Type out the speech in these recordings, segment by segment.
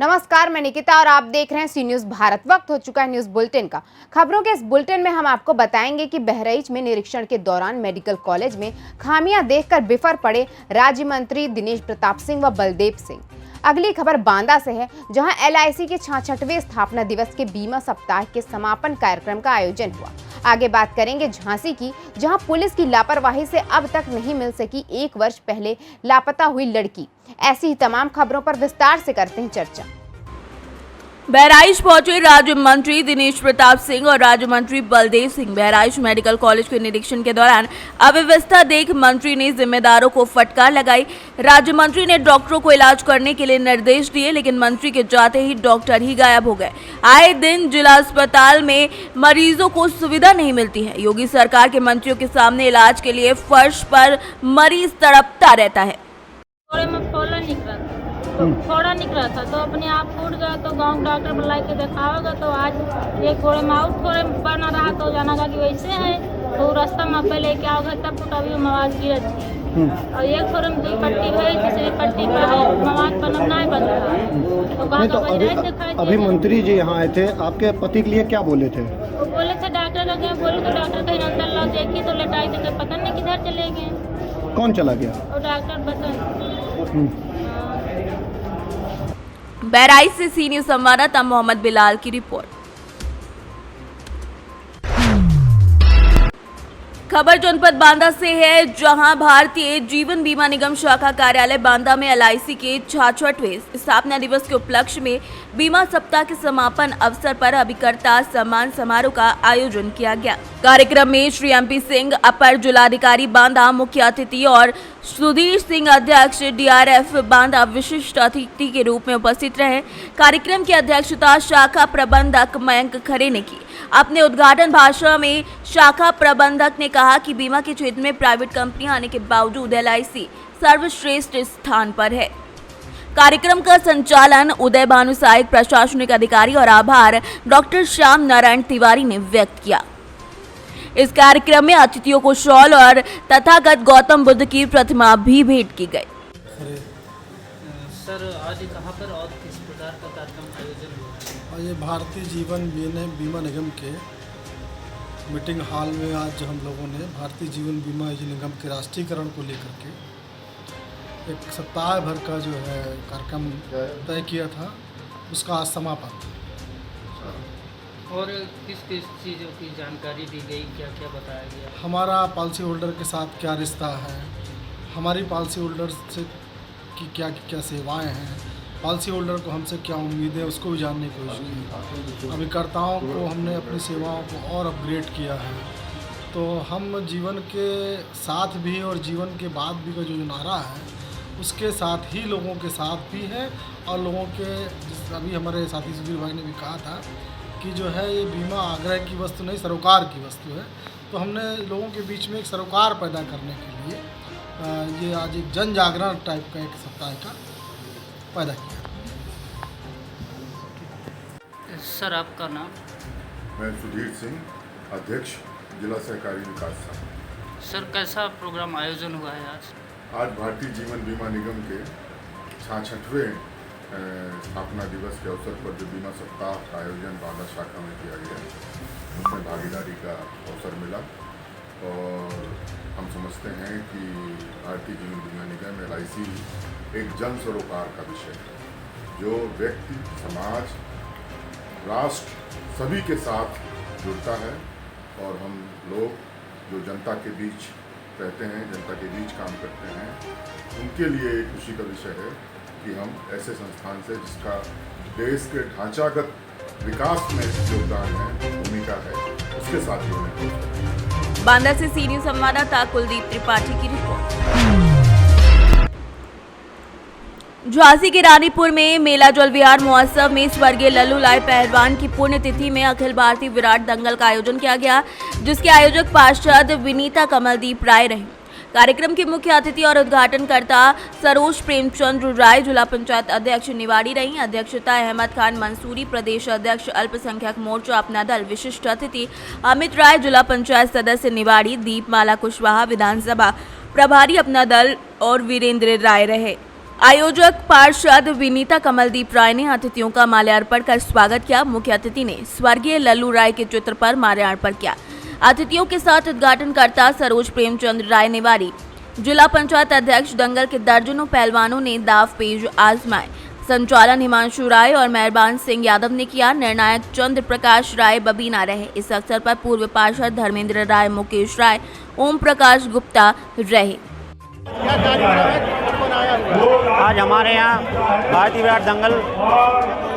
नमस्कार, मैं निकिता और आप देख रहे हैं सी न्यूज भारत। वक्त हो चुका है न्यूज बुलेटिन का। खबरों के इस बुलेटिन में हम आपको बताएंगे कि बहराइच में निरीक्षण के दौरान मेडिकल कॉलेज में खामियां देखकर बिफर पड़े राज्य मंत्री दिनेश प्रताप सिंह व बलदेव सिंह। अगली खबर बांदा से है, जहां एलआईसी के 66वें स्थापना दिवस के बीमा सप्ताह के समापन कार्यक्रम का आयोजन हुआ। आगे बात करेंगे झांसी की, जहां पुलिस की लापरवाही से अब तक नहीं मिल सकी 1 वर्ष पहले लापता हुई लड़की। ऐसी ही तमाम खबरों पर विस्तार से करते हैं चर्चा। बहराइच पहुंचे राज्य मंत्री दिनेश प्रताप सिंह और राज्य मंत्री बलदेव सिंह। बहराइच मेडिकल कॉलेज के निरीक्षण के दौरान अव्यवस्था देख मंत्री ने जिम्मेदारों को फटकार लगाई। राज्य मंत्री ने डॉक्टरों को इलाज करने के लिए निर्देश दिए, लेकिन मंत्री के जाते ही डॉक्टर ही गायब हो गए। आए दिन जिला अस्पताल में मरीजों को सुविधा नहीं मिलती है। योगी सरकार के मंत्रियों के सामने इलाज के लिए फर्श पर मरीज तड़पता रहता है। फोड़ा निकला था तो अपने आप फूट गया, तो गांव डॉक्टर बुला के दिखाओगे तो आज एक घोड़े में आउट घोड़े बना रहा तो जाना कि वैसे है, तो रास्ता में पे लेके आओगे तब फुटावी मवाद गिरत थी और एक घोड़े में 2 पट्टी हुई, तीसरी पट्टी पर मवाद बनना है बन रहा तो अभी मंत्री जी यहाँ आए थे, आपके पति के लिए क्या बोले थे? वो बोले थे डॉक्टर लगे, बोले तो डॉक्टर कहीं अंदर ला देखी तो लटाई देखे, पता नहीं किधर चले गए। कौन चला गया? और डॉक्टर बता। बहराइच से सी न्यूज संवाददाता मोहम्मद बिलाल की रिपोर्ट। खबर जनपद बांदा से है, जहां भारतीय जीवन बीमा निगम शाखा कार्यालय बांदा में एलआईसी के 66वें स्थापना दिवस के उपलक्ष्य में बीमा सप्ताह के समापन अवसर पर अभिकर्ता सम्मान समारोह का आयोजन किया गया। कार्यक्रम में श्री एमपी सिंह अपर जिलाधिकारी बांदा मुख्य अतिथि और सुधीर सिंह अध्यक्ष डीआरएफ बांदा विशिष्ट अतिथि के रूप में उपस्थित रहे। कार्यक्रम की अध्यक्षता शाखा प्रबंधक मयंक खरे ने की। अपने उद्घाटन भाषण में शाखा प्रबंधक ने कहा कि बीमा के क्षेत्र में प्राइवेट कंपनियां आने के बावजूद एलआईसी सर्वश्रेष्ठ स्थान पर है। कार्यक्रम का संचालन उदय भानु सहायक प्रशासनिक अधिकारी और आभार डॉक्टर श्याम नारायण तिवारी ने व्यक्त किया। इस कार्यक्रम में अतिथियों को शॉल और तथागत गौतम बुद्ध की प्रतिमा भी भेंट की गई। सर, आज कहाँ पर और किस प्रकार का कार्यक्रम आयोजन हुआ? और ये भारतीय जीवन बीमा निगम के मीटिंग हॉल में आज हम लोगों ने भारतीय जीवन बीमा निगम के राष्ट्रीयकरण को लेकर के एक सप्ताह भर का जो है कार्यक्रम तय किया था, उसका आज समापन था। और किस किस चीज़ों की जानकारी दी गई, क्या क्या बताया गया? हमारा पॉलिसी होल्डर के साथ क्या रिश्ता है, हमारी पॉलिसी होल्डर से की क्या सेवाएं हैं, पॉलिसी होल्डर को हमसे क्या उम्मीदें, उसको भी जानने की कोशिश की। अभिकर्ताओं को हमने अपनी सेवाओं को और अपग्रेड किया है। तो हम जीवन के साथ भी और जीवन के बाद भी का जो नारा है उसके साथ ही लोगों के साथ भी है। और लोगों के अभी हमारे साथी सुधीर भाई ने भी कहा था कि जो है ये बीमा आग्रह की वस्तु नहीं, सरोकार की वस्तु है। तो हमने लोगों के बीच में एक सरोकार पैदा करने के लिए ये आज एक जन जागरण टाइप का एक सप्ताह का पैदा किया। सर, आपका नाम? मैं सुधीर सिंह, अध्यक्ष जिला सहकारी विकास संघ। सर, कैसा प्रोग्राम आयोजन हुआ है आज? आज भारतीय जीवन बीमा निगम के 66वें स्थापना दिवस के अवसर पर जो बीमा सप्ताह का आयोजन बांदा शाखा में किया गया, उसमें भागीदारी का अवसर मिला। और हम समझते हैं कि भारतीय जीवन बीमा निगम एलआईसी एक जन सरोकार का विषय है, जो व्यक्ति, समाज, राष्ट्र सभी के साथ जुड़ता है। और हम लोग जो जनता के बीच रहते हैं, जनता के बीच काम करते हैं, उनके लिए एक खुशी का विषय है कि हम ऐसे संस्थान से, जिसका देश के ढांचागत विकास में योगदान है, भूमिका है, उसके साथ जुड़ने हैं। बांदा से सी न्यूज संवाददाता कुलदीप त्रिपाठी की रिपोर्ट। झांसी के रानीपुर में मेला जल विहार महोत्सव में स्वर्गीय लल्लू लाल पहलवान की पुण्यतिथि में अखिल भारतीय विराट दंगल का आयोजन किया गया, जिसके आयोजक पार्षद विनीता कमलदीप राय रहे। कार्यक्रम के मुख्य अतिथि और उद्घाटनकर्ता सरोज प्रेमचंद्र राय, जिला पंचायत अध्यक्ष निवाड़ी रही। अध्यक्षता अहमद खान मंसूरी, प्रदेश अध्यक्ष अल्पसंख्यक मोर्चा अपना दल, विशिष्ट अतिथि अमित राय, जिला पंचायत सदस्य निवाड़ी दीपमाला कुशवाहा, विधानसभा प्रभारी अपना दल और वीरेंद्र राय रहे। आयोजक पार्षद विनीता कमलदीप राय ने अतिथियों का माल्यार्पण कर स्वागत किया। मुख्य अतिथि ने स्वर्गीय लल्लू राय के चित्र पर माल्यार्पण किया। अतिथियों के साथ उद्घाटनकर्ता सरोज प्रेमचंद राय नेवारी, जिला पंचायत अध्यक्ष दंगल के दर्जनों पहलवानों ने दाव पेज आजमाए। संचालन हिमांशु राय और मेहरबान सिंह यादव ने किया। निर्णायक चंद्र प्रकाश राय बबीना रहे। इस अवसर पर पूर्व पार्षद धर्मेंद्र राय, मुकेश राय, ओम प्रकाश गुप्ता रहे। आज हमारे यहाँ भारतीय विराट दंगल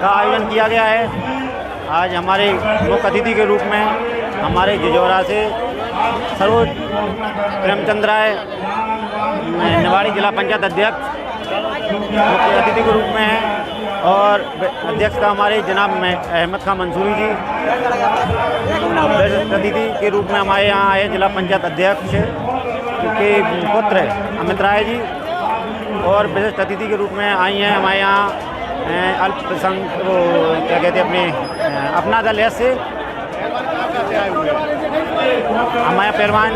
का आयोजन किया गया है। आज हमारे मुख्य अतिथि के रूप में हमारे जिजोरा से सरोज प्रेमचंद राय नेवाड़ी जिला पंचायत अध्यक्ष मुख्य अतिथि के रूप में हैं और अध्यक्षता हमारे जनाब अहमद खां मंसूरी जी अतिथि के रूप में हमारे यहाँ आए जिला पंचायत अध्यक्ष के पुत्र अमित राय जी और विशिष्ट अतिथि के रूप में आई हैं हमारे यहाँ अल्पसंख्यक क्या कहते हैं अपना दल है से हमारे पहलवान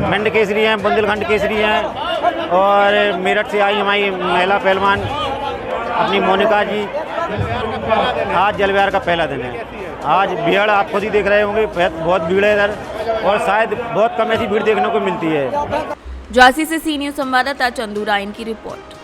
मेंढ केसरी हैं, बुंदेलखंड केसरी हैं और मेरठ से आई हमारी महिला पहलवान अपनी मोनिका जी। आज जल विहार का पहला दिन है। आज भीड़ आप खुद ही देख रहे होंगे, बहुत भीड़ है इधर और शायद बहुत कम ऐसी भीड़ देखने को मिलती है। झांसी से सी न्यूज़ संवाददाता चंदू रायन की रिपोर्ट।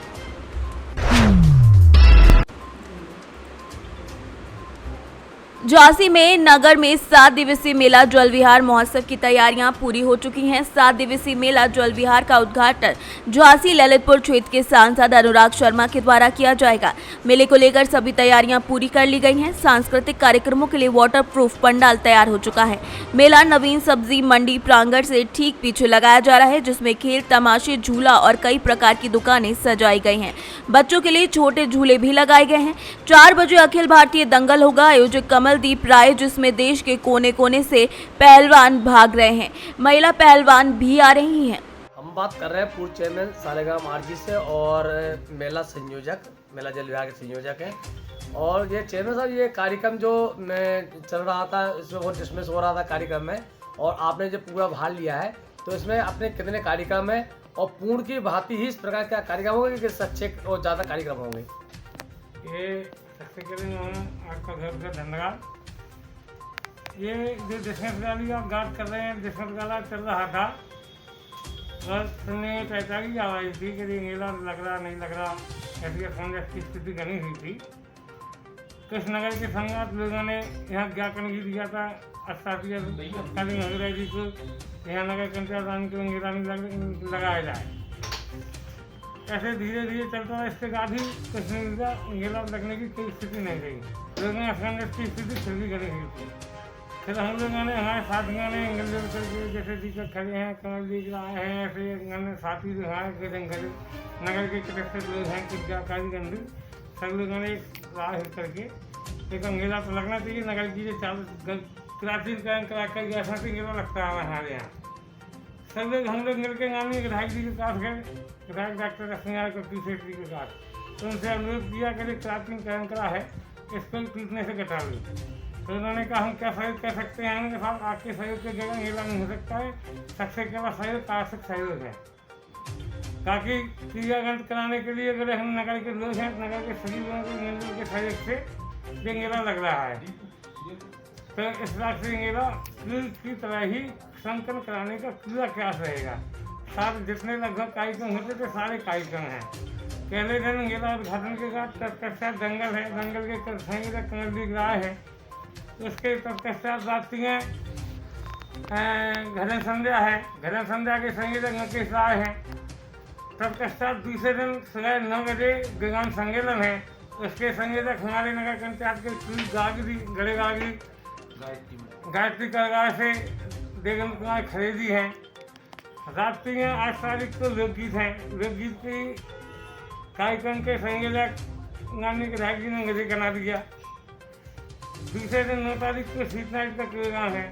झांसी में नगर में 7 दिवसीय मेला जल विहार महोत्सव की तैयारियां पूरी हो चुकी हैं। 7 दिवसीय मेला जल विहार का उद्घाटन झांसी ललितपुर क्षेत्र के सांसद अनुराग शर्मा के द्वारा किया जाएगा। मेले को लेकर सभी तैयारियां पूरी कर ली गई हैं। सांस्कृतिक कार्यक्रमों के लिए वाटर प्रूफ पंडाल तैयार हो चुका है। मेला नवीन सब्जी मंडी प्रांगण से ठीक पीछे लगाया जा रहा है, जिसमें खेल, तमाशे, झूला और कई प्रकार की दुकानें सजाई गई हैं। बच्चों के लिए छोटे झूले भी लगाए गए हैं। 4 बजे अखिल भारतीय दंगल होगा। आयोजक कमलदीप राय, जिसमें देश के कोने कोने से पहलवान भाग रहे हैं। महिला पहलवान भी आ रही हैं। हम बात कर रहे हैं पूर्व चेयरमैन सारेगाम आरजी से और मेला संयोजक, मेला जल विहार के संयोजक हैं। और ये चेयरमैन साहब, ये कार्यक्रम जो चल रहा था इसमें बहुत डिसमिस हो रहा था कार्यक्रम में, और आपने जो पूरा भाग लिया है तो इसमें अपने कितने कार्यक्रम है और पूर्ण की भांति ही इस प्रकार का कार्यक्रम होंगे कि सच्चे और ज़्यादा कार्यक्रम होंगे? ये सबसे पहले आपका घर धन्यवाद। ये जो डिस्कस गाली आप बात कर रहे हैं, डिस्कस गाला चल रहा था, बस सुनने में पैताली आवाज़ थी कि मेला लग रहा नहीं लग रहा, ऐसी संघर्ष की स्थिति बनी हुई थी। कृष्णनगर के संघात लोगों ने यहाँ ज्ञापन भी दिया था अस्थापीय काली महराज जी को, यहाँ नगर पंचायत को मेला नहीं लगाया जाए। ऐसे धीरे धीरे चलता है। इसके बाद ही कृष्ण मेला लगने की कोई स्थिति नहीं रही। लोगों ने संघर्ष की स्थिति फिर भी बनी हुई थी। फिर हम लोगों ने, हमारे साथियों ने मिलजुल करके, जैसे दीपक खड़े हैं, कमलदीप राय हैं, ऐसे अन्य साथी जो हमारे नगर के कलेक्टर लोग हैं, कुछ जानकारी गंदी, सब लोगों ने राय करके एक मेला तो लगना चाहिए। नगर की जो प्राचीन कराकर ऐसा से मेला लगता है हमारे यहाँ। सब लोग हम लोग मिलकर माननीय विधायक जी के पास गए, विधायक डॉक्टर रश्मियार को पीछे जी के पास, तो उनसे अनुरोध किया कि प्राचीन परंपरा है, इसको टूटने से बचा ली। तो उन्होंने कहा हम क्या सहयोग कर सकते हैं? उनके साथ आपके सहयोग के जगह मेला नहीं हो सकता है, सबसे केवल सहयोग आर्थिक सहयोग है। ताकि क्रियागंत कराने के लिए अगर हम नगर के लोग हैं, नगर के सभी लोगों के मिलजुल के सहयोग से ये मेला लग रहा है। तो इस बात से मेला की तरह ही संकलन कराने का पूरा प्रयास रहेगा। सारे जितने लगभग कार्यक्रम होते थे सारे कार्यक्रम हैं। पहले दिन मेला उद्घाटन के बाद तत्पश्चात दंगल है, दंगल के संयोजक कमलदीप राय है, उसके तत्पश्चात रात्रियाँ घरन संध्या है, घरन संध्या के संयोजक मुकेश राय है। तत्पश्चात दूसरे दिन सुबह 9 बजे विज्ञान सम्मेलन है, उसके संयोजक हमारे नगर पंचायत के गागरी गड़ेगागरी गायत्री करगार से बेगम कुमार खरेदी हैं। रात्रि में 8 तारीख को लोकगीत हैं। लोकगीत की कार्यक्रम के संयोजक माननीय विधायक जी ने मुझे बना दिया। दूसरे दिन 9 तारीख को स्ट्रीट नाइट का प्रोग्राम है।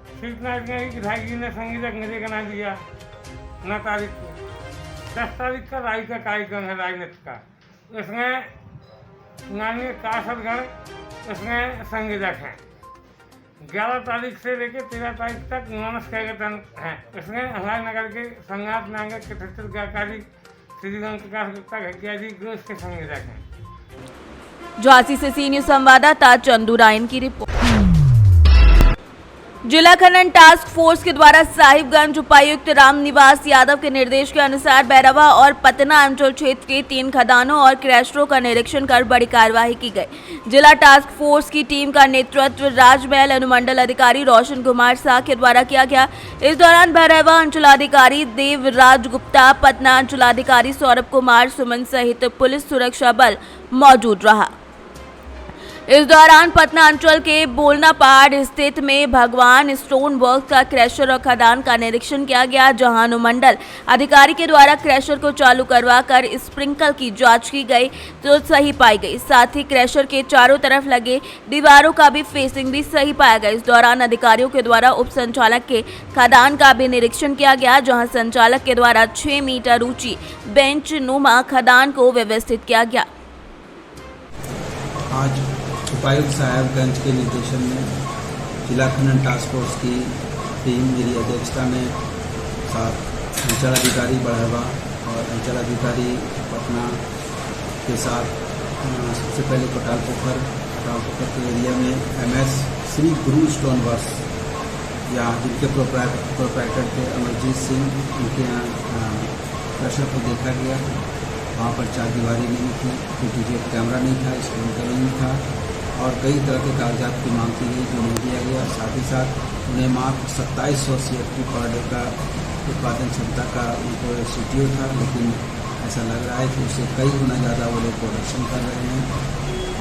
स्ट्रीट नाइट में ही विधायक जी ने संयोजक मुझे बना दिया 9 तारीख को। 10 तारीख का राय का कार्यक्रम है, राजनीति का, उसमें माननीय कासरगढ़ उसमें संयोजक हैं। 11 तारीख से लेकर 13 तारीख तक मानस कार्यक्रम है, इसमें हमारे नगर के संघात नांगक के क्षेत्र व्यापारी श्रीगंग का घटिया जी जो उसके संयोजक हैं। झांसी से सी न्यूज संवाददाता चंदू रायन की रिपोर्ट। जिला खनन टास्क फोर्स के द्वारा साहिबगंज उपायुक्त रामनिवास यादव के निर्देश के अनुसार बैरवा और पतना अंचल क्षेत्र के 3 खदानों और क्रैशरों का निरीक्षण कर बड़ी कार्यवाही की गई। जिला टास्क फोर्स की टीम का नेतृत्व राजमहल अनुमंडल अधिकारी रोशन कुमार शाह के द्वारा किया गया। इस दौरान बैरवा अंचलाधिकारी देवराज गुप्ता, पतना अंचलाधिकारी सौरभ कुमार सुमन सहित पुलिस सुरक्षा बल मौजूद रहा। इस दौरान पटना अंचल के बोलना पहाड़ स्थित में भगवान स्टोन वर्क का क्रैशर और खदान का निरीक्षण किया गया, जहां अनुमंडल अधिकारी के द्वारा क्रैशर को चालू करवाकर स्प्रिंकल की जांच की गई तो सही पाई गई। साथ ही क्रैशर के चारों तरफ लगे दीवारों का भी फेसिंग भी सही पाया गया। इस दौरान अधिकारियों के द्वारा उप संचालक के खदान का भी निरीक्षण किया गया, जहाँ संचालक के द्वारा 6 मीटर ऊंची बेंच नुमा खदान को व्यवस्थित किया गया। आज उपायुक्त साहिबगंज के निर्देशन में जिला खनन टास्क फोर्स की टीम मेरी अध्यक्षता में साथ अंचलाधिकारी बढ़ावा और अंचलाधिकारी पटना के साथ सबसे पहले कोटाल पोखर के एरिया में MS श्री गुरु स्टोन वर्क्स या जिनके प्रोप्राइटर थे अमरजीत सिंह, उनके यहाँ क्रशर को देखा गया। वहाँ पर 4 दीवारी नहीं थी, वीडियो कैमरा नहीं था, स्प्रिंकलर नहीं था और कई तरह के कागजात की मांग की गई जो नहीं दिया गया। साथ ही साथ उन्हें मात्र 2700 CFT पर डे का उत्पादन क्षमता का उनको CTO था, लेकिन ऐसा लग रहा है कि उससे कई गुना ज़्यादा वो लोग प्रोडक्शन कर रहे हैं।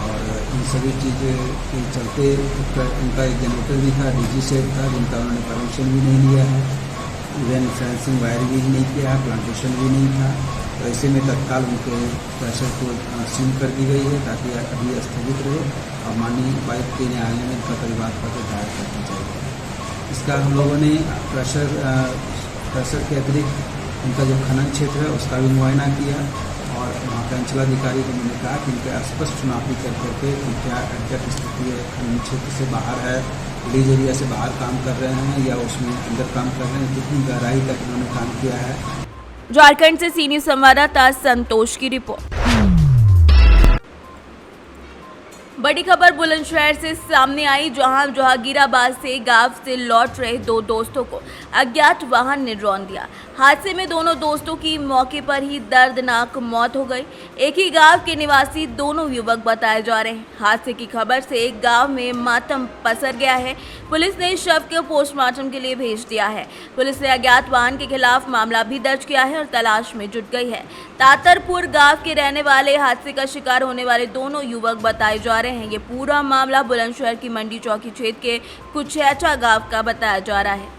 और इन सभी चीज़ों के चलते उनका एक जनरेटर भी था, DG सेट था, जिनका उन्होंने परमिशन भी नहीं लिया है, इवन फेंसिंग वायर भी नहीं किया है, प्लांटेशन भी नहीं था। तो ऐसे में तत्काल उनके क्रशर को सील कर दी गई है ताकि अभी स्थगित रहे और माननीय उपायुक्त के न्यायालय में इनका परिवार पत्र दायर करना चाहिए। इसका हम लोगों ने क्रशर के अतिरिक्त उनका जो खनन क्षेत्र है उसका भी मुआयना किया और वहाँ के अंचलाधिकारी को मैंने कहा कि इनके स्पष्ट चुनावी कर करके कि क्या एग्जैक्ट स्थिति है, खनन क्षेत्र से बाहर है, रिलीज एरिया से बाहर काम कर रहे हैं या उसमें अंदर काम कर रहे हैं, कितनी गहराई तक उन्होंने काम किया है। झारखंड से सी न्यूज संवाददाता संतोष की रिपोर्ट। बड़ी खबर बुलंदशहर से सामने आई, जहां जहांगीराबाद से गांव से लौट रहे 2 दोस्तों को अज्ञात वाहन ने रौंद दिया। हादसे में दोनों दोस्तों की मौके पर ही दर्दनाक मौत हो गई। एक ही गांव के निवासी दोनों युवक बताए जा रहे हैं। हादसे की खबर से गांव में मातम पसर गया है। पुलिस ने शव को पोस्टमार्टम के लिए भेज दिया है। पुलिस ने अज्ञात वाहन के खिलाफ मामला भी दर्ज किया है और तलाश में जुट गई है। तातरपुर गांव के रहने वाले हादसे का शिकार होने वाले दोनों युवक बताए जा रहे हैं। ये पूरा मामला बुलंदशहर की मंडी चौकी क्षेत्र के कुछैचा गांव का बताया जा रहा है।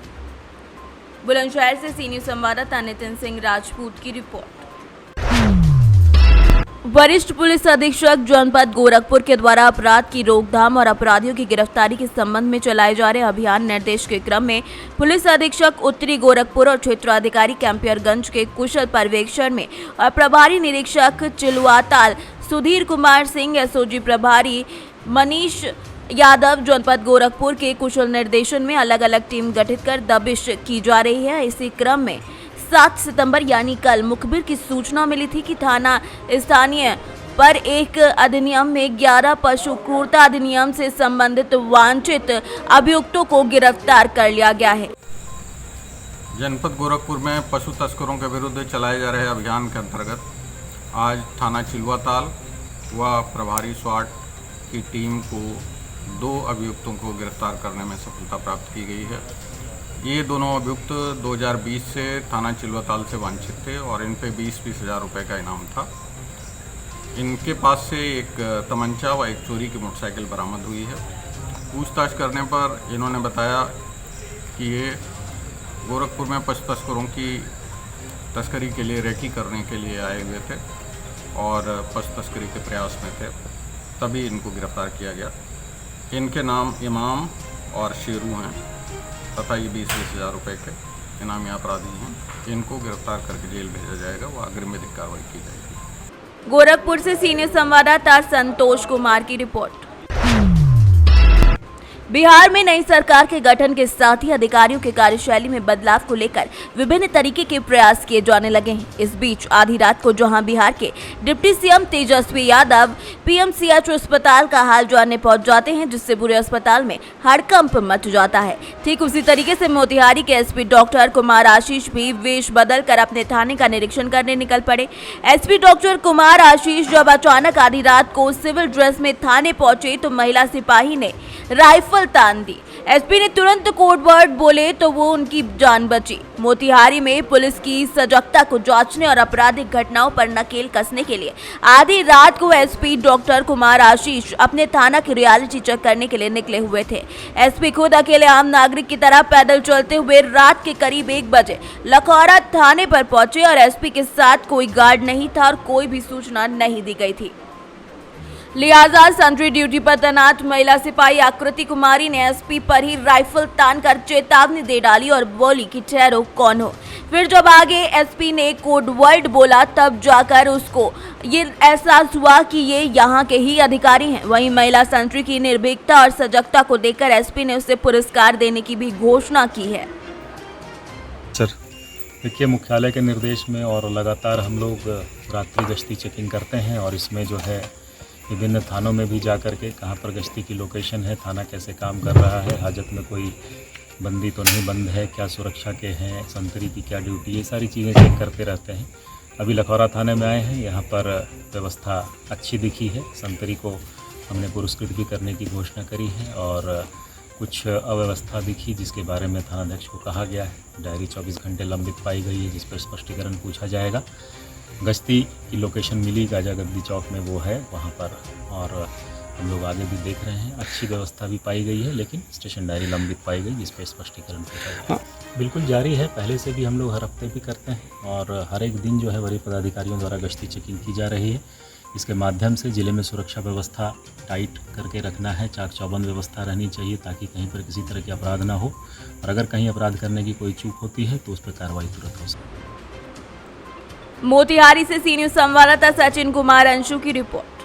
बुलंदशहर से सी न्यूज संवाददाता नितिन सिंह राजपूत की रिपोर्ट। वरिष्ठ पुलिस अधीक्षक जनपद गोरखपुर के द्वारा अपराध की रोकथाम और अपराधियों की गिरफ्तारी के संबंध में चलाए जा रहे अभियान निर्देश के क्रम में पुलिस अधीक्षक उत्तरी गोरखपुर और क्षेत्राधिकारी कैंपियरगंज के कुशल पर्यवेक्षण में और प्रभारी निरीक्षक चिलुआताल सुधीर कुमार सिंह, SOG प्रभारी मनीष यादव जनपद गोरखपुर के कुशल निर्देशन में अलग अलग टीम गठित कर दबिश की जा रही है। इसी क्रम में 7 सितंबर यानी कल मुखबिर की सूचना मिली थी कि थाना स्थानीय पर एक अधिनियम में 11 पशु क्रूरता अधिनियम से संबंधित वांछित अभियुक्तों को गिरफ्तार कर लिया गया है। जनपद गोरखपुर में पशु तस्करों के विरुद्ध चलाए जा रहे अभियान के अंतर्गत आज थाना चिलुआताल व प्रभारी स्वाट की टीम को 2 अभियुक्तों को गिरफ्तार करने में सफलता प्राप्त की गई है। ये दोनों अभियुक्त 2020 से थाना चिलुआताल से वांछित थे और इन पे 20-20 हज़ार रुपये का इनाम था। इनके पास से एक तमंचा व एक चोरी की मोटरसाइकिल बरामद हुई है। पूछताछ करने पर इन्होंने बताया कि ये गोरखपुर में पशु तस्करों की तस्करी के लिए रेकी करने के लिए आए हुए थे और पशु तस्करी के प्रयास में थे, तभी इनको गिरफ्तार किया गया। इनके नाम इमाम और शेरू हैं तथा ये 20-20 हज़ार रुपये के इनामी अपराधी हैं। इनको गिरफ्तार करके जेल भेजा जाएगा, वो अग्रिम विधिक कार्रवाई की जाएगी। गोरखपुर से सीनियर संवाददाता संतोष कुमार की रिपोर्ट। बिहार में नई सरकार के गठन के साथ ही अधिकारियों के कार्यशैली में बदलाव को लेकर विभिन्न तरीके के प्रयास किए जाने लगे हैं। इस बीच आधी रात को जहां बिहार के deputy CM Tejashwi Yadav PMCH अस्पताल का हाल जानने पहुंच जाते हैं, जिससे पूरे अस्पताल में हड़कंप मच जाता है। ठीक उसी तरीके से मोतिहारी के एसपी डॉक्टर कुमार आशीष भी वेश बदल कर अपने थाने का निरीक्षण करने निकल पड़े। एसपी डॉक्टर कुमार आशीष जब अचानक आधी रात को सिविल ड्रेस में थाने पहुंचे तो महिला सिपाही ने राइफल तान दी। एसपी ने तुरंत कोड वर्ड बोले तो वो उनकी जान बची। मोतिहारी में पुलिस की सजगता को जांचने और आपराधिक घटनाओं पर नकेल कसने के लिए आधी रात को एसपी डॉक्टर कुमार आशीष अपने थाना की रियलिटी चेक करने के लिए निकले हुए थे। एसपी खुद अकेले आम नागरिक की तरह पैदल चलते हुए रात के करीब 1 बजे लखौरा थाने पर पहुंचे और एसपी के साथ कोई गार्ड नहीं था और कोई भी सूचना नहीं दी गई थी। लिहाजा सेंट्री ड्यूटी पर तैनात महिला सिपाही आकृति कुमारी ने एसपी पर ही राइफल तानकर चेतावनी दे डाली और बोली कि ठहरो कौन हो। फिर जब आगे एसपी ने कोड वर्ड बोला तब जाकर उसको ये एहसास हुआ कि ये यहाँ के ही अधिकारी हैं। वहीं महिला सेंट्री की निर्भीकता और सजगता को देखकर एसपी ने उसे पुरस्कार देने की भी घोषणा की है। सर देखिए, मुख्यालय के निर्देश में और लगातार हम लोग रात्रि गश्ती चेकिंग करते हैं और इसमें जो है विभिन्न थानों में भी जा कर के कहाँ पर गश्ती की लोकेशन है, थाना कैसे काम कर रहा है, हाजत में कोई बंदी तो नहीं बंद है, क्या सुरक्षा के हैं, संतरी की क्या ड्यूटी, ये सारी चीज़ें चेक करते रहते हैं। अभी लखौरा थाने में आए हैं, यहाँ पर व्यवस्था अच्छी दिखी है। संतरी को हमने पुरस्कृत भी करने की घोषणा करी है और कुछ अव्यवस्था दिखी जिसके बारे में थानाध्यक्ष को कहा गया है। डायरी 24 घंटे लंबित पाई गई है जिस पर स्पष्टीकरण पूछा जाएगा। गश्ती की लोकेशन मिली गाजा गद्दी चौक में, वो है वहाँ पर, और हम लोग आगे भी देख रहे हैं। अच्छी व्यवस्था भी पाई गई है लेकिन स्टेशन डायरी लंबित पाई गई जिस पर स्पष्टीकरण पूछा जाएगा। बिल्कुल जारी है, पहले से भी हम लोग हर हफ्ते भी करते हैं और हर एक दिन जो है वरीय पदाधिकारियों द्वारा गश्ती चेकिंग की जा रही है। इसके माध्यम से ज़िले में सुरक्षा व्यवस्था टाइट करके रखना है, चाक चौबंद व्यवस्था रहनी चाहिए ताकि कहीं पर किसी तरह के अपराध ना हो, और अगर कहीं अपराध करने की कोई चूक होती है तो उस पर कार्रवाई तुरंत हो सके। मोतिहारी से सी न्यूज़ संवाददाता सचिन कुमार अंशु की रिपोर्ट।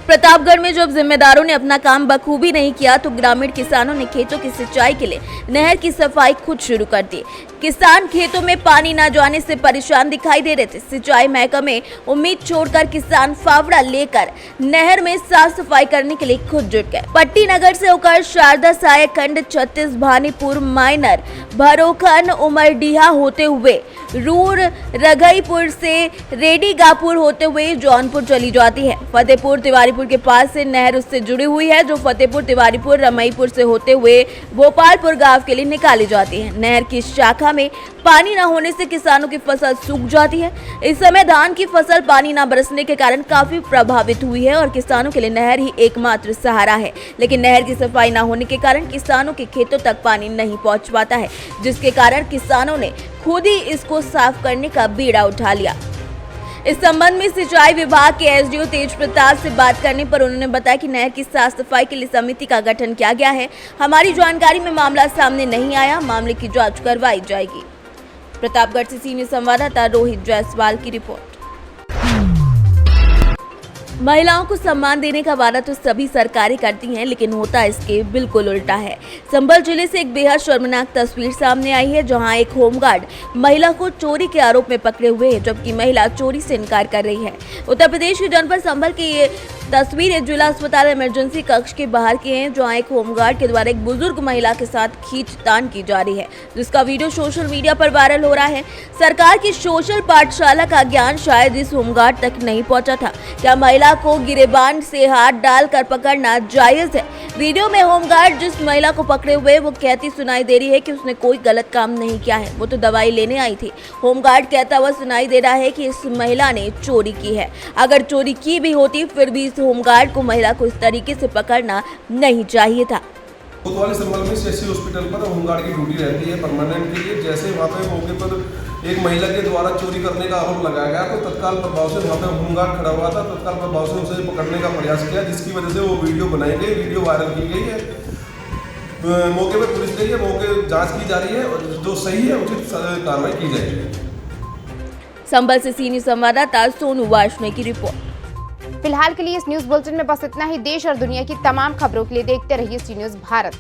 प्रतापगढ़ में जब जिम्मेदारों ने अपना काम बखूबी नहीं किया तो ग्रामीण किसानों ने खेतों की सिंचाई के लिए नहर की सफाई खुद शुरू कर दी। किसान खेतों में पानी न जाने से परेशान दिखाई दे रहे थे। सिंचाई महकमे उम्मीद छोड़कर किसान फावड़ा लेकर नहर में साफ सफाई करने के लिए खुद जुट गए। पट्टी नगर से होकर शारदा सहायक खंड 36 भानीपुर माइनर भरोखन उमरडीहा होते हुए रूर रघईपुर से रेडीगापुर होते हुए जौनपुर चली जाती है। फतेहपुर तिवारीपुर के पास से नहर उससे जुड़ी हुई है जो फतेहपुर तिवारीपुर रमईपुर से होते हुए भोपालपुर गांव के लिए निकाली जाती है। नहर की शाखा में पानी न होने से किसानों की फसल सूख जाती है। इस समय धान की फसल पानी न बरसने के कारण काफी प्रभावित हुई है और किसानों के लिए नहर ही एकमात्र सहारा है। लेकिन नहर की सफाई न होने के कारण किसानों के खेतों तक पानी नहीं पहुंच पाता है, जिसके कारण किसानों ने खुद ही इसको साफ करने का बीड़ा उठा लिया। इस संबंध में सिंचाई विभाग के एसडीओ तेज प्रताप से बात करने पर उन्होंने बताया कि नहर की साफ सफाई के लिए समिति का गठन किया गया है। हमारी जानकारी में मामला सामने नहीं आया, मामले की जांच करवाई जाएगी। प्रतापगढ़ से सी न्यूज़ संवाददाता रोहित जायसवाल की रिपोर्ट। महिलाओं को सम्मान देने का वादा तो सभी सरकारें करती हैं, लेकिन होता इसके बिल्कुल उल्टा है। संभल जिले से एक बेहद शर्मनाक तस्वीर सामने आई है, जहां एक होमगार्ड महिला को चोरी के आरोप में पकड़े हुए है, जबकि महिला चोरी से इनकार कर रही है। उत्तर प्रदेश के जनपद संभल की ये तस्वीर जिला अस्पताल इमरजेंसी कक्ष के बाहर की है, जहां एक होमगार्ड के द्वारा एक बुजुर्ग महिला के साथ खींचतान की जा रही है, जिसका वीडियो सोशल मीडिया पर वायरल हो रहा है। सरकार की सोशल पाठशाला का ज्ञान शायद इस होमगार्ड तक नहीं पहुंचा था। क्या महिला को गिरेबान से हाथ डालकर पकड़ना जायज है? वीडियो में होमगार्ड जिस महिला को पकड़े हुए वो कहती सुनाई दे रही है कि उसने कोई गलत काम नहीं किया है, वो तो दवाई लेने आई थी। होमगार्ड कहता हुआ सुनाई दे रहा है कि इस महिला ने चोरी की है। अगर चोरी की भी होती फिर भी इस होमगार्ड को महिला को इस तरीके से पकड़ना नहीं चाहिए था। कोतवाली संभल में सीएससी हॉस्पिटल पर होमगार्ड की ड्यूटी रहती है परमानेंट के लिए। जैसे वहाँ पे मौके पर एक महिला के द्वारा चोरी करने का आरोप लगाया गया तो तत्काल प्रभाव से वहाँ पे होमगार्ड खड़ा हुआ था। तत्काल प्रभाव से उसे पकड़ने का प्रयास किया, जिसकी वजह से वो वीडियो बनाई गई, वीडियो वायरल की गई है। मौके पर पुलिस गई है, मौके जाँच की जा रही है और जो सही है उचित कार्रवाई की जाएगी। संभल से सी न्यूज़ संवाददाता सोनू वार्ष्णेय की रिपोर्ट। फिलहाल के लिए इस न्यूज बुलेटिन में बस इतना ही। देश और दुनिया की तमाम खबरों के लिए देखते रहिए सी न्यूज भारत।